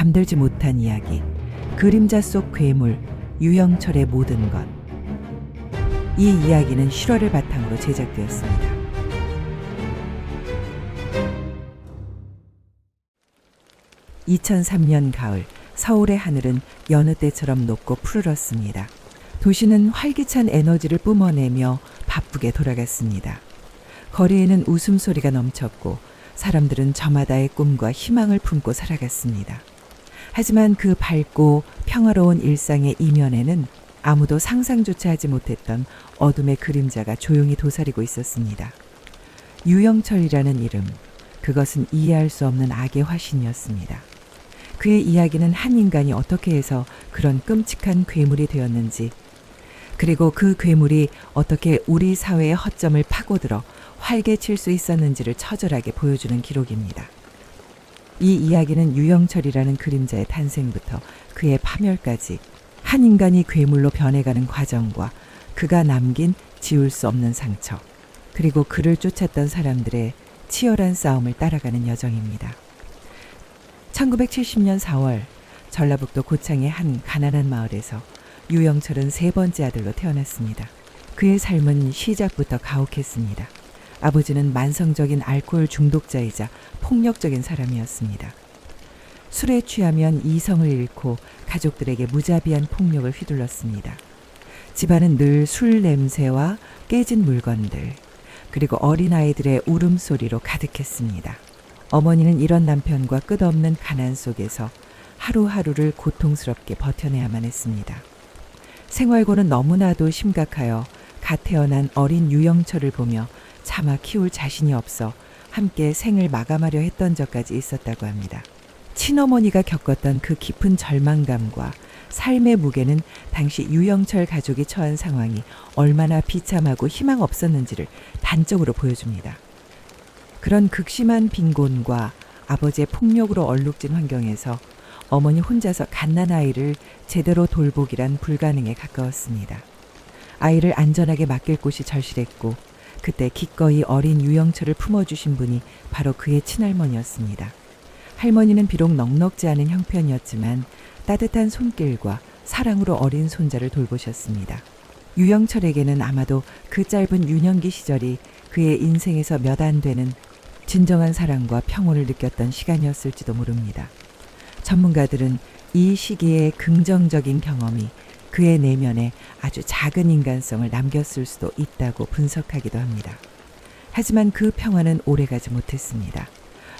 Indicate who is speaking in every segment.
Speaker 1: 잠들지 못한 이야기, 그림자 속 괴물, 유영철의 모든 것. 이 이야기는 실화를 바탕으로 제작되었습니다. 2003년 가을, 서울의 하늘은 여느 때처럼 높고 푸르렀습니다. 도시는 활기찬 에너지를 뿜어내며 바쁘게 돌아갔습니다. 거리에는 웃음소리가 넘쳤고 사람들은 저마다의 꿈과 희망을 품고 살아갔습니다. 하지만 그 밝고 평화로운 일상의 이면에는 아무도 상상조차 하지 못했던 어둠의 그림자가 조용히 도사리고 있었습니다. 유영철이라는 이름, 그것은 이해할 수 없는 악의 화신이었습니다. 그의 이야기는 한 인간이 어떻게 해서 그런 끔찍한 괴물이 되었는지, 그리고 그 괴물이 어떻게 우리 사회의 허점을 파고들어 활개칠 수 있었는지를 처절하게 보여주는 기록입니다. 이 이야기는 유영철이라는 그림자의 탄생부터 그의 파멸까지 한 인간이 괴물로 변해가는 과정과 그가 남긴 지울 수 없는 상처, 그리고 그를 쫓았던 사람들의 치열한 싸움을 따라가는 여정입니다. 1970년 4월 전라북도 고창의 한 가난한 마을에서 유영철은 세 번째 아들로 태어났습니다. 그의 삶은 시작부터 가혹했습니다. 아버지는 만성적인 알코올 중독자이자 폭력적인 사람이었습니다. 술에 취하면 이성을 잃고 가족들에게 무자비한 폭력을 휘둘렀습니다. 집안은 늘 술 냄새와 깨진 물건들, 그리고 어린아이들의 울음소리로 가득했습니다. 어머니는 이런 남편과 끝없는 가난 속에서 하루하루를 고통스럽게 버텨내야만 했습니다. 생활고는 너무나도 심각하여 갓 태어난 어린 유영철을 보며 차마 키울 자신이 없어 함께 생을 마감하려 했던 적까지 있었다고 합니다. 친어머니가 겪었던 그 깊은 절망감과 삶의 무게는 당시 유영철 가족이 처한 상황이 얼마나 비참하고 희망 없었는지를 단적으로 보여줍니다. 그런 극심한 빈곤과 아버지의 폭력으로 얼룩진 환경에서 어머니 혼자서 갓난아이를 제대로 돌보기란 불가능에 가까웠습니다. 아이를 안전하게 맡길 곳이 절실했고 그때 기꺼이 어린 유영철을 품어주신 분이 바로 그의 친할머니였습니다. 할머니는 비록 넉넉지 않은 형편이었지만 따뜻한 손길과 사랑으로 어린 손자를 돌보셨습니다. 유영철에게는 아마도 그 짧은 유년기 시절이 그의 인생에서 몇 안 되는 진정한 사랑과 평온을 느꼈던 시간이었을지도 모릅니다. 전문가들은 이 시기의 긍정적인 경험이 그의 내면에 아주 작은 인간성을 남겼을 수도 있다고 분석하기도 합니다. 하지만 그 평화는 오래가지 못했습니다.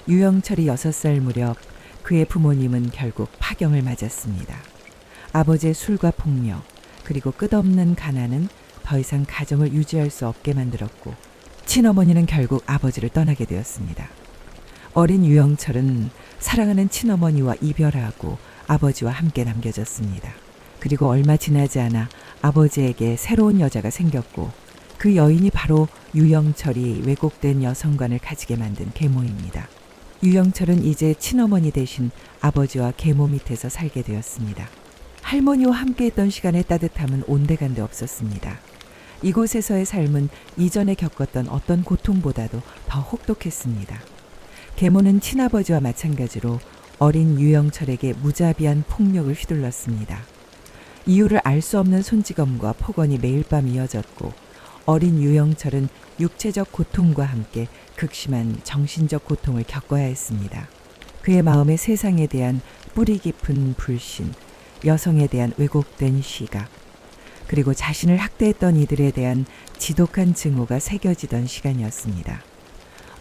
Speaker 1: 유영철이 6살 무렵 그의 부모님은 결국 파경을 맞았습니다. 아버지의 술과 폭력, 그리고 끝없는 가난은 더 이상 가정을 유지할 수 없게 만들었고 친어머니는 결국 아버지를 떠나게 되었습니다. 어린 유영철은 사랑하는 친어머니와 이별하고 아버지와 함께 남겨졌습니다. 그리고 얼마 지나지 않아 아버지에게 새로운 여자가 생겼고 그 여인이 바로 유영철이 왜곡된 여성관을 가지게 만든 계모입니다. 유영철은 이제 친어머니 대신 아버지와 계모 밑에서 살게 되었습니다. 할머니와 함께했던 시간의 따뜻함은 온데간데 없었습니다. 이곳에서의 삶은 이전에 겪었던 어떤 고통보다도 더 혹독했습니다. 계모는 친아버지와 마찬가지로 어린 유영철에게 무자비한 폭력을 휘둘렀습니다. 이유를 알 수 없는 손찌검과 폭언이 매일 밤 이어졌고 어린 유영철은 육체적 고통과 함께 극심한 정신적 고통을 겪어야 했습니다. 그의 마음에 세상에 대한 뿌리 깊은 불신, 여성에 대한 왜곡된 시각, 그리고 자신을 학대했던 이들에 대한 지독한 증오가 새겨지던 시간이었습니다.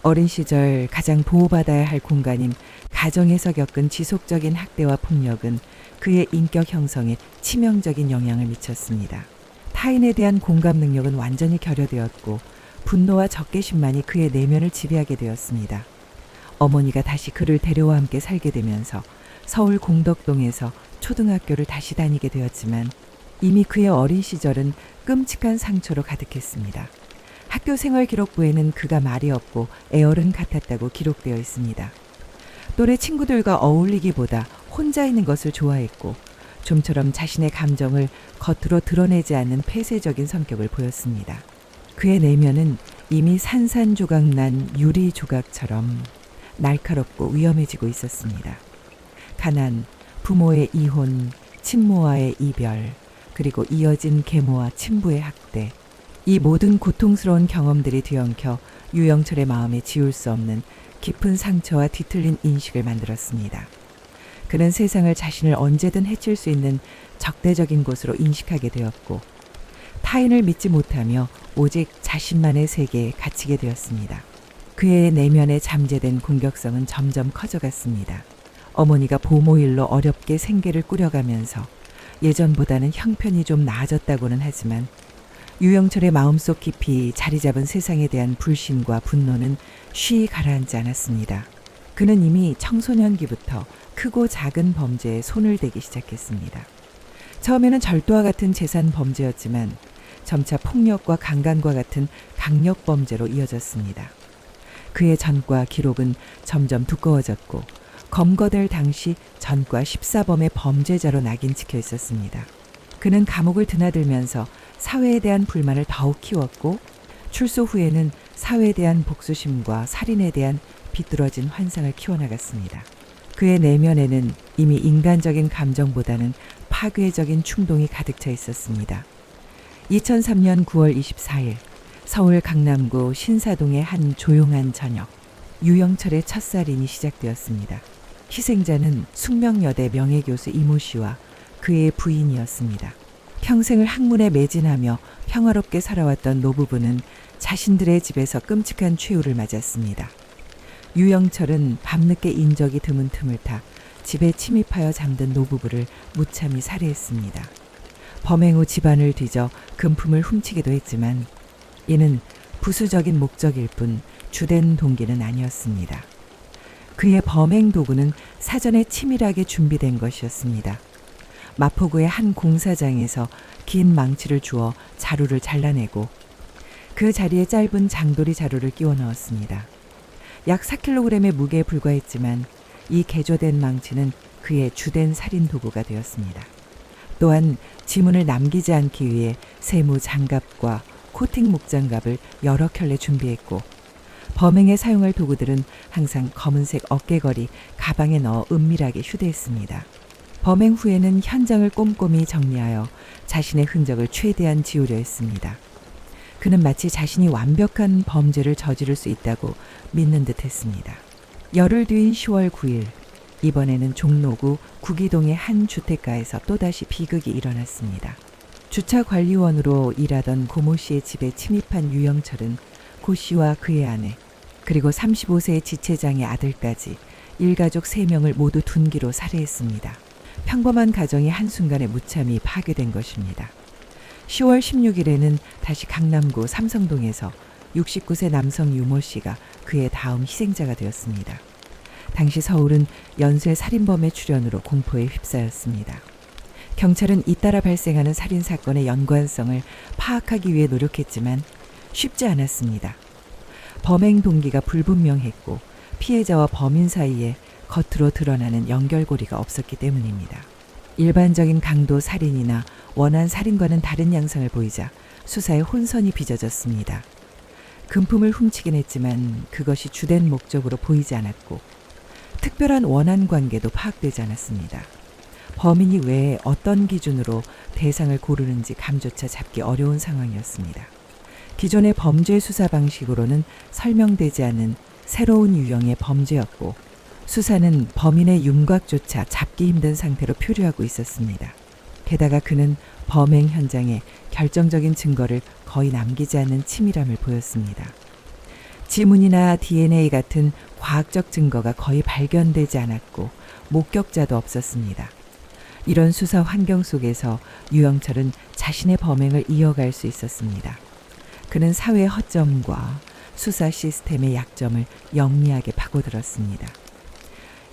Speaker 1: 어린 시절 가장 보호받아야 할 공간인 가정에서 겪은 지속적인 학대와 폭력은 그의 인격 형성에 치명적인 영향을 미쳤습니다. 타인에 대한 공감 능력은 완전히 결여되었고 분노와 적개심만이 그의 내면을 지배하게 되었습니다. 어머니가 다시 그를 데려와 함께 살게 되면서 서울 공덕동에서 초등학교를 다시 다니게 되었지만 이미 그의 어린 시절은 끔찍한 상처로 가득했습니다. 학교 생활 기록부에는 그가 말이 없고 애어른 같았다고 기록되어 있습니다. 또래 친구들과 어울리기보다 혼자 있는 것을 좋아했고 좀처럼 자신의 감정을 겉으로 드러내지 않는 폐쇄적인 성격을 보였습니다. 그의 내면은 이미 산산조각난 유리 조각처럼 날카롭고 위험해지고 있었습니다. 가난, 부모의 이혼, 친모와의 이별, 그리고 이어진 계모와 친부의 학대. 이 모든 고통스러운 경험들이 뒤엉켜 유영철의 마음에 지울 수 없는 깊은 상처와 뒤틀린 인식을 만들었습니다. 그는 세상을 자신을 언제든 해칠 수 있는 적대적인 곳으로 인식하게 되었고, 타인을 믿지 못하며 오직 자신만의 세계에 갇히게 되었습니다. 그의 내면에 잠재된 공격성은 점점 커져갔습니다. 어머니가 보모일로 어렵게 생계를 꾸려가면서 예전보다는 형편이 좀 나아졌다고는 하지만 유영철의 마음속 깊이 자리 잡은 세상에 대한 불신과 분노는 쉬이 가라앉지 않았습니다. 그는 이미 청소년기부터 크고 작은 범죄에 손을 대기 시작했습니다. 처음에는 절도와 같은 재산 범죄였지만 점차 폭력과 강간과 같은 강력 범죄로 이어졌습니다. 그의 전과 기록은 점점 두꺼워졌고 검거될 당시 전과 14범의 범죄자로 낙인 찍혀 있었습니다. 그는 감옥을 드나들면서 사회에 대한 불만을 더욱 키웠고, 출소 후에는 사회에 대한 복수심과 살인에 대한 비뚤어진 환상을 키워나갔습니다. 그의 내면에는 이미 인간적인 감정보다는 파괴적인 충동이 가득 차 있었습니다. 2003년 9월 24일 서울 강남구 신사동의 한 조용한 저녁, 유영철의 첫 살인이 시작되었습니다. 희생자는 숙명여대 명예교수 이모 씨와 그의 부인이었습니다. 평생을 학문에 매진하며 평화롭게 살아왔던 노부부는 자신들의 집에서 끔찍한 최후를 맞았습니다. 유영철은 밤늦게 인적이 드문 틈을 타 집에 침입하여 잠든 노부부를 무참히 살해했습니다. 범행 후 집안을 뒤져 금품을 훔치기도 했지만 이는 부수적인 목적일 뿐 주된 동기는 아니었습니다. 그의 범행 도구는 사전에 치밀하게 준비된 것이었습니다. 마포구의 한 공사장에서 긴 망치를 주어 자루를 잘라내고 그 자리에 짧은 장도리 자루를 끼워 넣었습니다. 약 4kg의 무게에 불과했지만 이 개조된 망치는 그의 주된 살인 도구가 되었습니다. 또한 지문을 남기지 않기 위해 세무 장갑과 코팅 목장갑을 여러 켤레 준비했고, 범행에 사용할 도구들은 항상 검은색 어깨걸이 가방에 넣어 은밀하게 휴대했습니다. 범행 후에는 현장을 꼼꼼히 정리하여 자신의 흔적을 최대한 지우려 했습니다. 그는 마치 자신이 완벽한 범죄를 저지를 수 있다고 믿는 듯 했습니다. 열흘 뒤인 10월 9일, 이번에는 종로구 구기동의 한 주택가에서 또다시 비극이 일어났습니다. 주차관리원으로 일하던 고모 씨의 집에 침입한 유영철은 고 씨와 그의 아내, 그리고 35세의 지체장의 아들까지 일가족 3명을 모두 둔기로 살해했습니다. 평범한 가정이 한순간에 무참히 파괴된 것입니다. 10월 16일에는 다시 강남구 삼성동에서 69세 남성 유모 씨가 그의 다음 희생자가 되었습니다. 당시 서울은 연쇄 살인범의 출현으로 공포에 휩싸였습니다. 경찰은 잇따라 발생하는 살인 사건의 연관성을 파악하기 위해 노력했지만 쉽지 않았습니다. 범행 동기가 불분명했고 피해자와 범인 사이에 겉으로 드러나는 연결고리가 없었기 때문입니다. 일반적인 강도 살인이나 원한 살인과는 다른 양상을 보이자 수사에 혼선이 빚어졌습니다. 금품을 훔치긴 했지만 그것이 주된 목적으로 보이지 않았고 특별한 원한 관계도 파악되지 않았습니다. 범인이 왜 어떤 기준으로 대상을 고르는지 감조차 잡기 어려운 상황이었습니다. 기존의 범죄 수사 방식으로는 설명되지 않은 새로운 유형의 범죄였고 수사는 범인의 윤곽조차 잡기 힘든 상태로 표류하고 있었습니다. 게다가 그는 범행 현장에 결정적인 증거를 거의 남기지 않는 치밀함을 보였습니다. 지문이나 DNA 같은 과학적 증거가 거의 발견되지 않았고 목격자도 없었습니다. 이런 수사 환경 속에서 유영철은 자신의 범행을 이어갈 수 있었습니다. 그는 사회의 허점과 수사 시스템의 약점을 영리하게 파고들었습니다.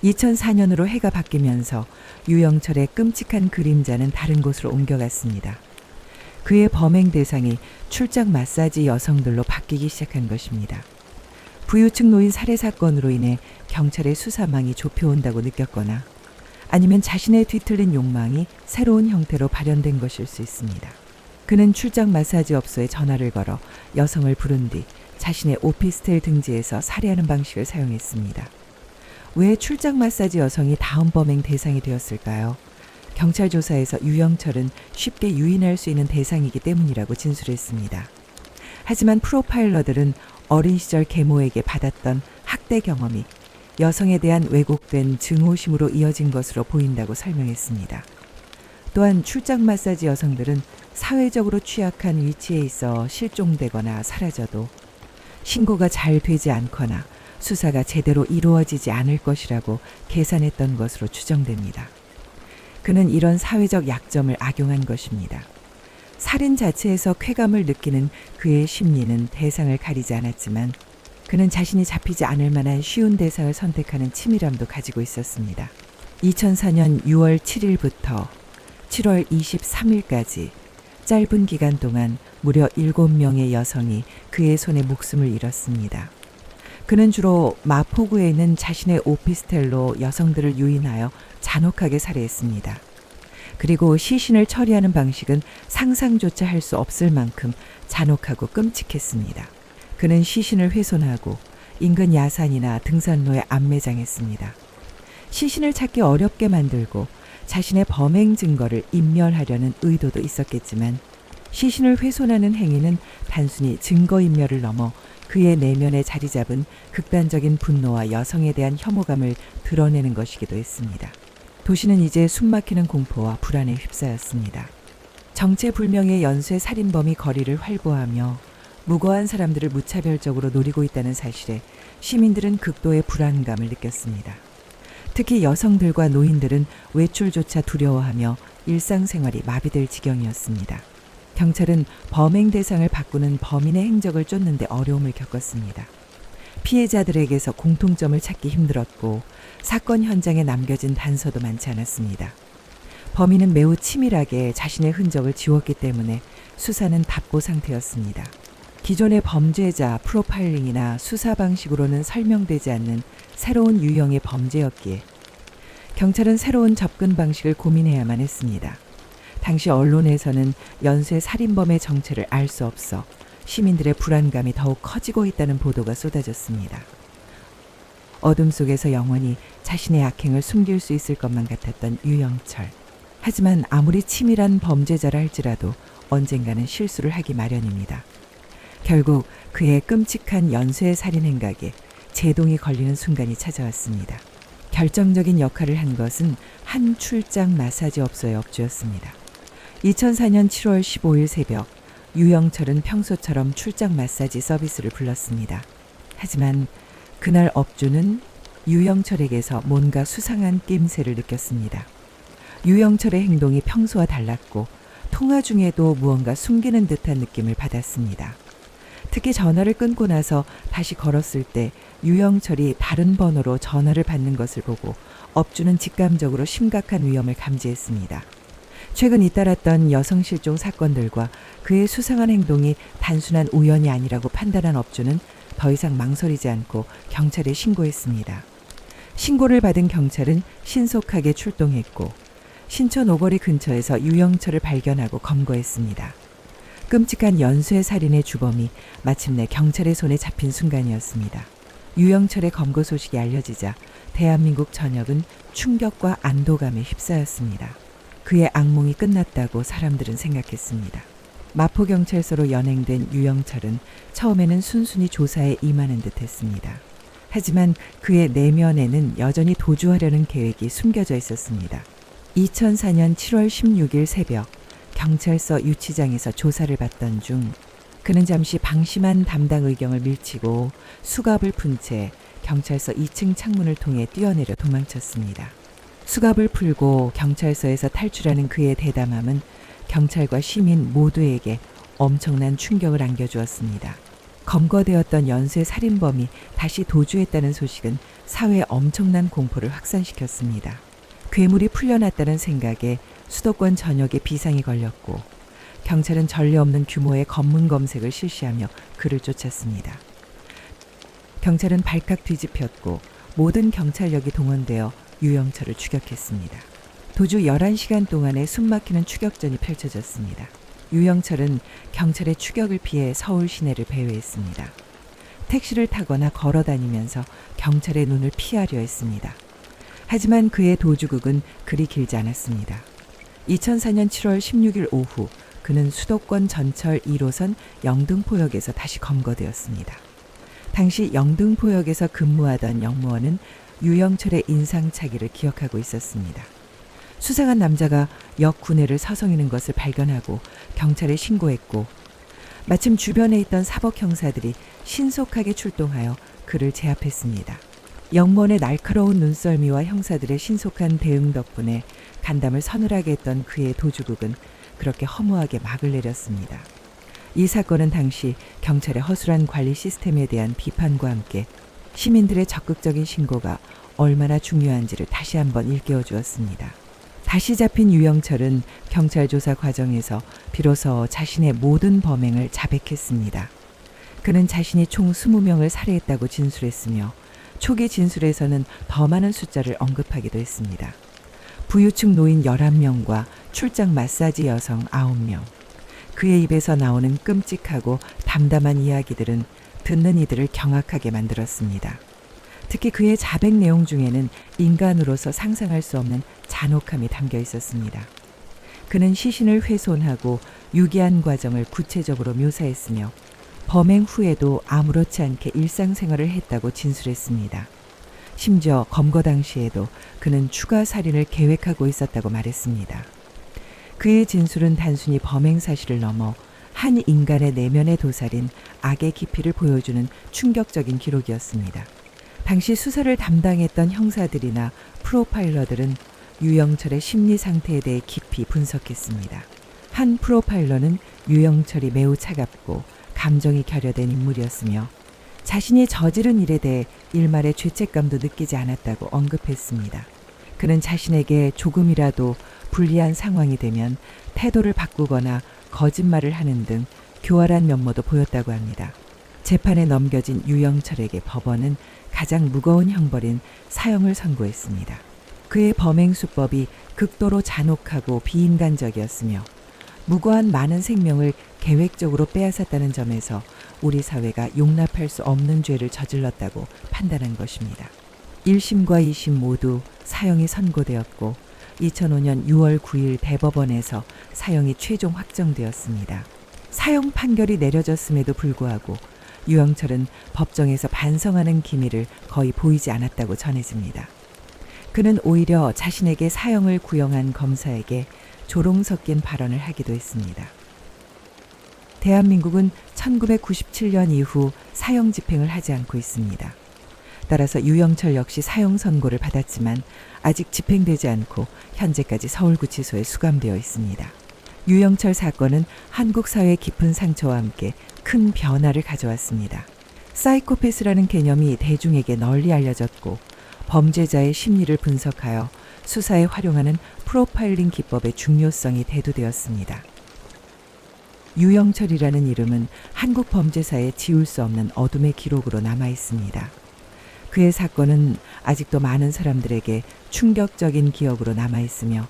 Speaker 1: 2004년으로 해가 바뀌면서 유영철의 끔찍한 그림자는 다른 곳으로 옮겨갔습니다. 그의 범행 대상이 출장 마사지 여성들로 바뀌기 시작한 것입니다. 부유층 노인 살해 사건으로 인해 경찰의 수사망이 좁혀온다고 느꼈거나 아니면 자신의 뒤틀린 욕망이 새로운 형태로 발현된 것일 수 있습니다. 그는 출장 마사지 업소에 전화를 걸어 여성을 부른 뒤 자신의 오피스텔 등지에서 살해하는 방식을 사용했습니다. 왜 출장 마사지 여성이 다음 범행 대상이 되었을까요? 경찰 조사에서 유영철은 쉽게 유인할 수 있는 대상이기 때문이라고 진술했습니다. 하지만 프로파일러들은 어린 시절 계모에게 받았던 학대 경험이 여성에 대한 왜곡된 증오심으로 이어진 것으로 보인다고 설명했습니다. 또한 출장 마사지 여성들은 사회적으로 취약한 위치에 있어 실종되거나 사라져도 신고가 잘 되지 않거나 수사가 제대로 이루어지지 않을 것이라고 계산했던 것으로 추정됩니다. 그는 이런 사회적 약점을 악용한 것입니다. 살인 자체에서 쾌감을 느끼는 그의 심리는 대상을 가리지 않았지만 그는 자신이 잡히지 않을 만한 쉬운 대상을 선택하는 치밀함도 가지고 있었습니다. 2004년 6월 7일부터 7월 23일까지 짧은 기간 동안 무려 7명의 여성이 그의 손에 목숨을 잃었습니다. 그는 주로 마포구에 있는 자신의 오피스텔로 여성들을 유인하여 잔혹하게 살해했습니다. 그리고 시신을 처리하는 방식은 상상조차 할 수 없을 만큼 잔혹하고 끔찍했습니다. 그는 시신을 훼손하고 인근 야산이나 등산로에 안매장했습니다. 시신을 찾기 어렵게 만들고 자신의 범행 증거를 인멸하려는 의도도 있었겠지만 시신을 훼손하는 행위는 단순히 증거인멸을 넘어 그의 내면에 자리 잡은 극단적인 분노와 여성에 대한 혐오감을 드러내는 것이기도 했습니다. 도시는 이제 숨막히는 공포와 불안에 휩싸였습니다. 정체불명의 연쇄 살인범이 거리를 활보하며 무고한 사람들을 무차별적으로 노리고 있다는 사실에 시민들은 극도의 불안감을 느꼈습니다. 특히 여성들과 노인들은 외출조차 두려워하며 일상생활이 마비될 지경이었습니다. 경찰은 범행 대상을 바꾸는 범인의 행적을 쫓는 데 어려움을 겪었습니다. 피해자들에게서 공통점을 찾기 힘들었고 사건 현장에 남겨진 단서도 많지 않았습니다. 범인은 매우 치밀하게 자신의 흔적을 지웠기 때문에 수사는 답보 상태였습니다. 기존의 범죄자 프로파일링이나 수사 방식으로는 설명되지 않는 새로운 유형의 범죄였기에 경찰은 새로운 접근 방식을 고민해야만 했습니다. 당시 언론에서는 연쇄 살인범의 정체를 알 수 없어 시민들의 불안감이 더욱 커지고 있다는 보도가 쏟아졌습니다. 어둠 속에서 영원히 자신의 악행을 숨길 수 있을 것만 같았던 유영철. 하지만 아무리 치밀한 범죄자라 할지라도 언젠가는 실수를 하기 마련입니다. 결국 그의 끔찍한 연쇄 살인 행각에 제동이 걸리는 순간이 찾아왔습니다. 결정적인 역할을 한 것은 한 출장 마사지 업소의 업주였습니다. 2004년 7월 15일 새벽 유영철은 평소처럼 출장 마사지 서비스를 불렀습니다. 하지만 그날 업주는 유영철에게서 뭔가 수상한 낌새를 느꼈습니다. 유영철의 행동이 평소와 달랐고 통화 중에도 무언가 숨기는 듯한 느낌을 받았습니다. 특히 전화를 끊고 나서 다시 걸었을 때 유영철이 다른 번호로 전화를 받는 것을 보고 업주는 직감적으로 심각한 위험을 감지했습니다. 최근 잇따랐던 여성 실종 사건들과 그의 수상한 행동이 단순한 우연이 아니라고 판단한 업주는 더 이상 망설이지 않고 경찰에 신고했습니다. 신고를 받은 경찰은 신속하게 출동했고 신촌 오거리 근처에서 유영철을 발견하고 검거했습니다. 끔찍한 연쇄 살인의 주범이 마침내 경찰의 손에 잡힌 순간이었습니다. 유영철의 검거 소식이 알려지자 대한민국 전역은 충격과 안도감에 휩싸였습니다. 그의 악몽이 끝났다고 사람들은 생각했습니다. 마포경찰서로 연행된 유영철은 처음에는 순순히 조사에 임하는 듯 했습니다. 하지만 그의 내면에는 여전히 도주하려는 계획이 숨겨져 있었습니다. 2004년 7월 16일 새벽 경찰서 유치장에서 조사를 받던 중 그는 잠시 방심한 담당 의경을 밀치고 수갑을 푼 채 경찰서 2층 창문을 통해 뛰어내려 도망쳤습니다. 수갑을 풀고 경찰서에서 탈출하는 그의 대담함은 경찰과 시민 모두에게 엄청난 충격을 안겨주었습니다. 검거되었던 연쇄 살인범이 다시 도주했다는 소식은 사회에 엄청난 공포를 확산시켰습니다. 괴물이 풀려났다는 생각에 수도권 전역에 비상이 걸렸고 경찰은 전례 없는 규모의 검문 검색을 실시하며 그를 쫓았습니다. 경찰은 발칵 뒤집혔고 모든 경찰력이 동원되어 유영철을 추격했습니다. 도주 11시간 동안의 숨막히는 추격전이 펼쳐졌습니다. 유영철은 경찰의 추격을 피해 서울 시내를 배회했습니다. 택시를 타거나 걸어 다니면서 경찰의 눈을 피하려 했습니다. 하지만 그의 도주국은 그리 길지 않았습니다. 2004년 7월 16일 오후 그는 수도권 전철 1호선 영등포역에서 다시 검거되었습니다. 당시 영등포역에서 근무하던 영무원은 유영철의 인상착의를 기억하고 있었습니다. 수상한 남자가 역 구내를 서성이는 것을 발견하고 경찰에 신고했고 마침 주변에 있던 사법 형사들이 신속하게 출동하여 그를 제압했습니다. 영무원의 날카로운 눈썰미와 형사들의 신속한 대응 덕분에 간담을 서늘하게 했던 그의 도주국은 그렇게 허무하게 막을 내렸습니다. 이 사건은 당시 경찰의 허술한 관리 시스템에 대한 비판과 함께 시민들의 적극적인 신고가 얼마나 중요한지를 다시 한번 일깨워 주었습니다. 다시 잡힌 유영철은 경찰 조사 과정에서 비로소 자신의 모든 범행을 자백했습니다. 그는 자신이 총 20명을 살해했다고 진술했으며 초기 진술에서는 더 많은 숫자를 언급하기도 했습니다. 부유층 노인 11명과 출장 마사지 여성 9명. 그의 입에서 나오는 끔찍하고 담담한 이야기들은 듣는 이들을 경악하게 만들었습니다. 특히 그의 자백 내용 중에는 인간으로서 상상할 수 없는 잔혹함이 담겨 있었습니다. 그는 시신을 훼손하고 유기한 과정을 구체적으로 묘사했으며 범행 후에도 아무렇지 않게 일상생활을 했다고 진술했습니다. 심지어 검거 당시에도 그는 추가 살인을 계획하고 있었다고 말했습니다. 그의 진술은 단순히 범행 사실을 넘어 한 인간의 내면에 도사린 악의 깊이를 보여주는 충격적인 기록이었습니다. 당시 수사를 담당했던 형사들이나 프로파일러들은 유영철의 심리 상태에 대해 깊이 분석했습니다. 한 프로파일러는 유영철이 매우 차갑고 감정이 결여된 인물이었으며 자신이 저지른 일에 대해 일말의 죄책감도 느끼지 않았다고 언급했습니다. 그는 자신에게 조금이라도 불리한 상황이 되면 태도를 바꾸거나 거짓말을 하는 등 교활한 면모도 보였다고 합니다. 재판에 넘겨진 유영철에게 법원은 가장 무거운 형벌인 사형을 선고했습니다. 그의 범행 수법이 극도로 잔혹하고 비인간적이었으며 무고한 많은 생명을 계획적으로 빼앗았다는 점에서 우리 사회가 용납할 수 없는 죄를 저질렀다고 판단한 것입니다. 1심과 2심 모두 사형이 선고되었고 2005년 6월 9일 대법원에서 사형이 최종 확정되었습니다. 사형 판결이 내려졌음에도 불구하고 유영철은 법정에서 반성하는 기미를 거의 보이지 않았다고 전해집니다. 그는 오히려 자신에게 사형을 구형한 검사에게 조롱 섞인 발언을 하기도 했습니다. 대한민국은 1997년 이후 사형 집행을 하지 않고 있습니다. 따라서 유영철 역시 사형 선고를 받았지만 아직 집행되지 않고 현재까지 서울구치소에 수감되어 있습니다. 유영철 사건은 한국 사회의 깊은 상처와 함께 큰 변화를 가져왔습니다. 사이코패스라는 개념이 대중에게 널리 알려졌고 범죄자의 심리를 분석하여 수사에 활용하는 프로파일링 기법의 중요성이 대두되었습니다. 유영철이라는 이름은 한국 범죄사에 지울 수 없는 어둠의 기록으로 남아 있습니다. 그의 사건은 아직도 많은 사람들에게 충격적인 기억으로 남아 있으며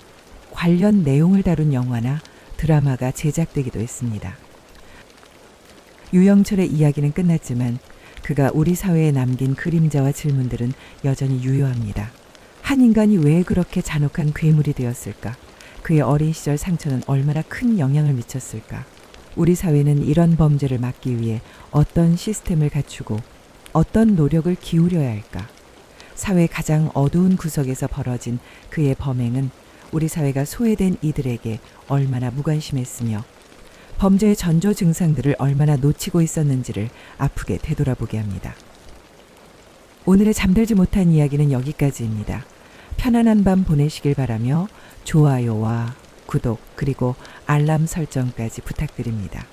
Speaker 1: 관련 내용을 다룬 영화나 드라마가 제작되기도 했습니다. 유영철의 이야기는 끝났지만 그가 우리 사회에 남긴 그림자와 질문들은 여전히 유효합니다. 한 인간이 왜 그렇게 잔혹한 괴물이 되었을까? 그의 어린 시절 상처는 얼마나 큰 영향을 미쳤을까? 우리 사회는 이런 범죄를 막기 위해 어떤 시스템을 갖추고 어떤 노력을 기울여야 할까? 사회의 가장 어두운 구석에서 벌어진 그의 범행은 우리 사회가 소외된 이들에게 얼마나 무관심했으며 범죄의 전조 증상들을 얼마나 놓치고 있었는지를 아프게 되돌아보게 합니다. 오늘의 잠들지 못한 이야기는 여기까지입니다. 편안한 밤 보내시길 바라며 좋아요와 구독 그리고 알람 설정까지 부탁드립니다.